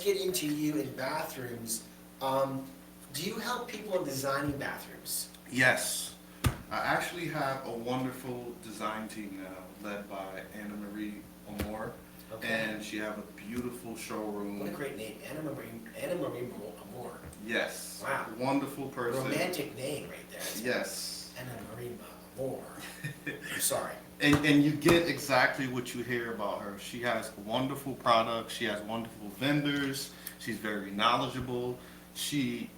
get into you in bathrooms. Do you help people in designing bathrooms? Yes. I actually have a wonderful design team now, led by Anna Marie Amore, Okay. and she have a beautiful showroom. What a great name, Anna Marie Amore. Yes. Wow. Wonderful person. Romantic name right there. Yes. Anna Marie Amore. I'm sorry. And you get exactly what you hear about her. She has wonderful products. She has wonderful vendors. She's very knowledgeable.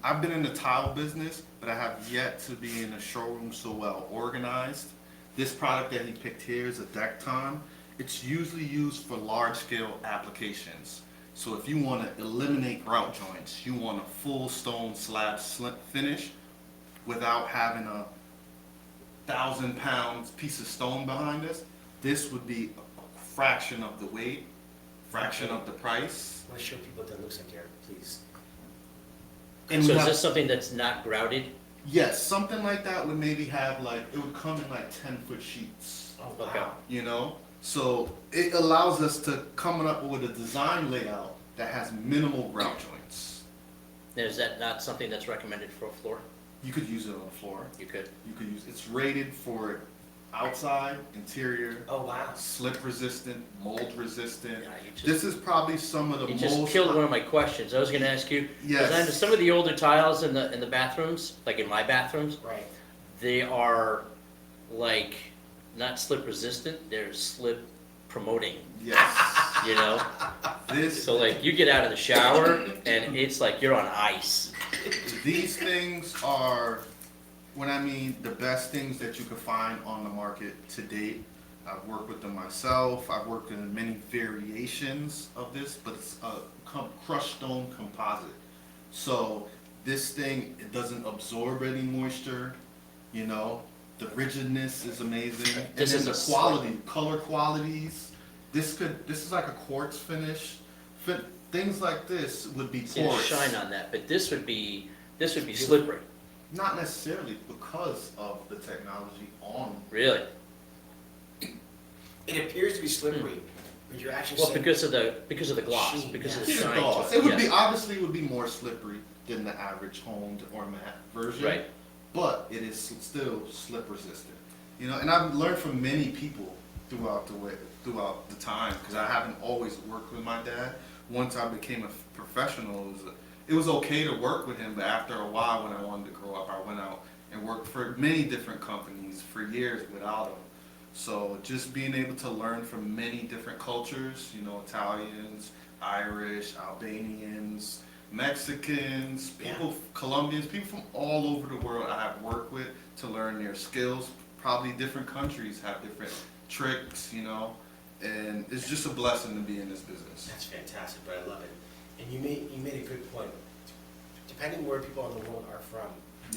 I've been in the tile business, but I have yet to be in a showroom so well organized. This product that he picked here is a Decton. It's usually used for large scale applications. So if you want to eliminate grout joints, you want a full stone slab finish without having a 1,000-pound piece of stone behind us, this would be a fraction of the weight, fraction of the price. I want to show people what that looks like here, please. And So we is have- this something that's not grouted? Yes, something like that would maybe have it would come in 10-foot sheets, Oh, Okay. wow. you know? So it allows us to come up with a design layout that has minimal grout joints. Now, is that not something that's recommended for a floor? You could use it on the floor. You could. It's rated for outside, interior, Oh, wow. slip resistant, mold resistant. Yeah, you just- This is probably some of the You most. just killed one of my questions. I was gonna ask you, because Yes. some of the older tiles in the bathrooms, like in my bathrooms, Right. they are like not slip resistant, they're slip promoting, Yes. you know? This, So like you get out of the shower and it's like you're on ice. these things are, when I mean the best things that you could find on the market to date. I've worked with them myself. I've worked in many variations of this, but it's a crushed stone composite. So this thing, it doesn't absorb any moisture, you know. The rigidness is amazing. And This then is the a quality, color qualities. This is like a quartz finish. Things like this would be See the porous. shine on that, but this would be slippery. Not necessarily because of the technology on. Really? It appears to be slippery, but you're actually Well, saying. because of the gloss, Sheen, because of yeah. the It's shine. gloss. to It would be yes. obviously it would be more slippery than the average honed or matte version. Right. But it is still slip resistant. You know, and I've learned from many people throughout the time, because I haven't always worked with my dad. Once I became a professional, it was okay to work with him, but after a while, when I wanted to grow up, I went out and worked for many different companies for years without him. So just being able to learn from many different cultures, you know, Italians, Irish, Albanians, Mexicans, people, Colombians, people from all over the world I have worked with to learn their skills. Probably different countries have different tricks, you know, and it's just a blessing to be in this business. That's fantastic, but I love it. And you made a good point. Depending where people in the world are from,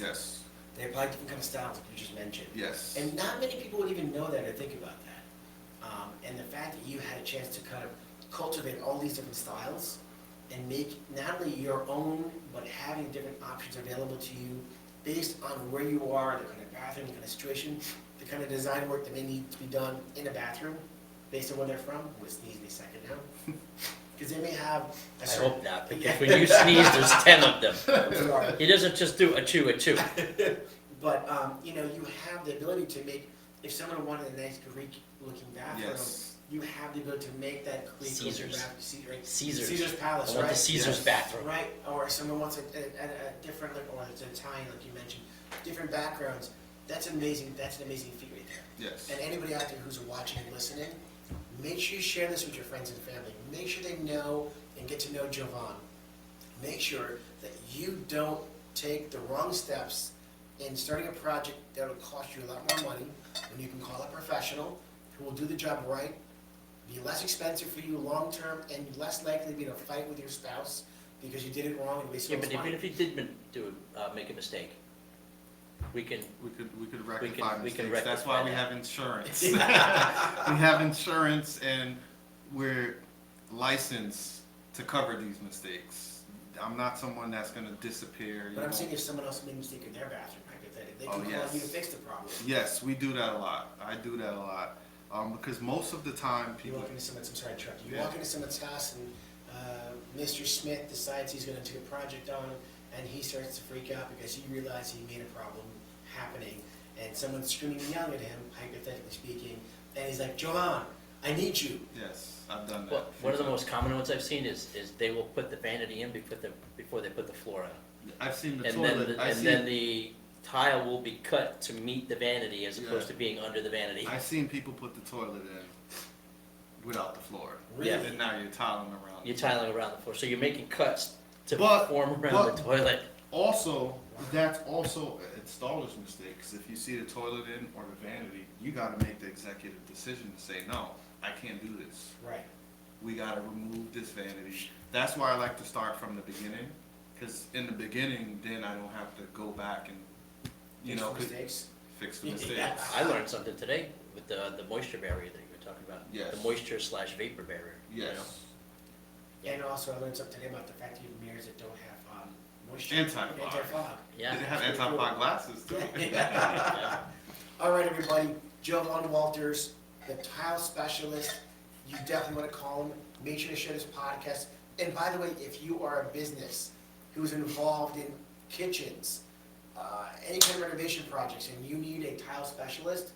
Yes, they apply different kind of styles, like you just mentioned. yes. And not many people would even know that or think about that. And the fact that you had a chance to kind of cultivate all these different styles and make not only your own, but having different options available to you based on where you are, the kind of bathroom, the kind of situation, the kind of design work that may need to be done in a bathroom, based on where they're from. I'm going to sneeze in a second now. Because they may have a I certain... hope not, because when you sneeze, there's 10 of them. I'm sorry. He doesn't just do a chew. But, you know, you have the ability to make, if someone wanted a nice Greek-looking bathroom, Yes. you have the ability to make that Greek-looking Caesars. bathroom. Right? Caesars. Caesar's I Palace, want right? the Caesar's Yes. bathroom. Right, or someone wants a different, like, or it's Italian, like you mentioned, different backgrounds. That's amazing. That's an amazing feat right there. Yes. And anybody out there who's watching and listening, make sure you share this with your friends and family. Make sure they know and get to know Jovan. Make sure that you don't take the wrong steps in starting a project that will cost you a lot more money when you can call a professional who will do the job right, be less expensive for you long term, and less likely to be in a fight with your spouse because you did it wrong and wasted Yeah, all but this even money. if he did make a mistake, we can. We could rectify we can mistakes. That's why we rectify have insurance. We have insurance, and we're licensed to cover these mistakes. I'm not someone that's going to disappear. But I'm saying if someone else made a mistake in their bathroom, hypothetically, they can Oh, call yes. you to fix the problem. Yes, we do that a lot. I do that a lot. Because most of the time You people. walk into someone's, I'm sorry to interrupt you, Yeah. walk into someone's house and Mr. Smith decides he's gonna do a project on, and he starts to freak out because he realized he made a problem happening, and someone's screaming and yelling at him, hypothetically speaking, and he's like, Jovan, I need you. Yes, I've done that. Well, one of the most common ones I've seen is they will put the vanity in before they put the floor on. I've seen the And toilet. then the tile will be cut to meet the vanity as opposed Yeah. to being under the vanity. I've seen people put the toilet in without the floor. Really? Yeah. And now you're tiling around. You're tiling around the floor, so you're making cuts to But- form around but- the toilet. Also, that's also an installer's mistake, because if you see the toilet in or the vanity, you gotta make the executive decision to say, no, I can't do this. Right. We gotta remove this vanity. That's why I like to start from the beginning, because in the beginning, then I don't have to go back and, Fix 'cause- mistakes. fix the Yeah. mistakes. I learned something today with the moisture barrier that you were talking about. Yes. The moisture/vapor barrier. you know? Yes. Yeah, and also I learned something today about the fact that you have mirrors that don't have moisture. Anti-fog. Anti-fog. Yeah. They have anti-fog glasses too. Yeah. All right, everybody, Jovan Walters, the tile specialist. You definitely want to call him. Make sure to share this podcast. And by the way, if you are a business who's involved in kitchens, any kind of renovation projects, and you need a tile specialist,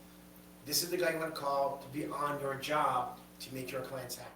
this is the guy you want to call to be on your job to make your clients happy.